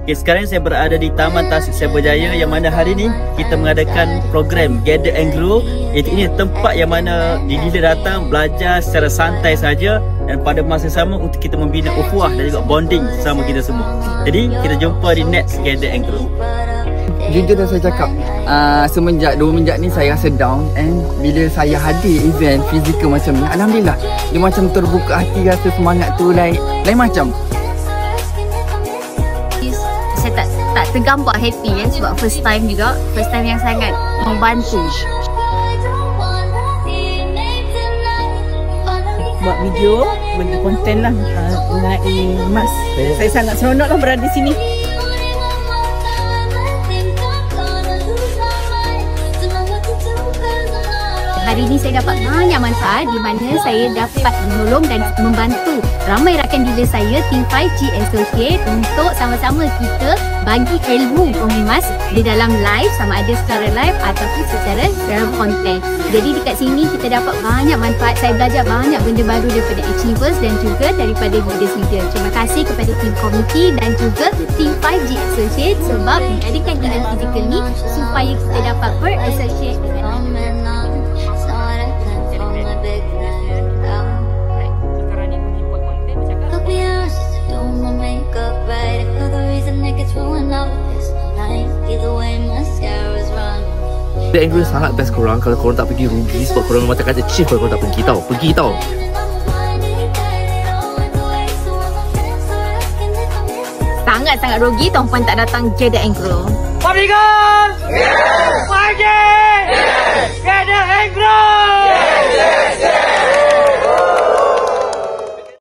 Okay, sekarang saya berada di Taman Tasik Cyberjaya yang mana hari ni kita mengadakan program Gather and Grow. Ini tempat yang mana dila datang belajar secara santai saja dan pada masa sama untuk kita membina ukhuwah dan juga bonding sama kita semua. Jadi kita jumpa di next Gather and Grow. Jujur dah saya cakap, semenjak 2 minggu ni saya rasa down, and bila saya hadir event fizikal macam ni, alhamdulillah dia macam terbuka hati, rasa semangat tu lain macam. Saya tak tergambar happy sebab first time juga, first time yang sangat membantu. Buat video, bagi konten lah mengenai emas. Saya sangat seronok lah berada di sini. Hari ini saya dapat banyak manfaat di mana saya dapat menolong dan membantu ramai rakan dealer saya, Team 5G Associate, untuk sama-sama kita bagi ilmu emas di dalam live, sama ada secara live ataupun secara dalam konten. Jadi dekat sini kita dapat banyak manfaat. Saya belajar banyak benda baru daripada Achievers dan juga daripada leaders-leader. Terima kasih kepada tim komiti dan juga Team 5G Associate sebab mengadakan event fizikal ni supaya kita dapat ber-associate dengan The Angry sangat best korang. Kalau korang tak pergi rugi sebab korang macam kata chief kalau korang tak pergi tau. Pergi tau. sangat-sangat rugi tuan-puan tak datang Gather and Grow. Publican! Yes! 5G! Yes! Gather and Grow! Yes! Yes! Yes!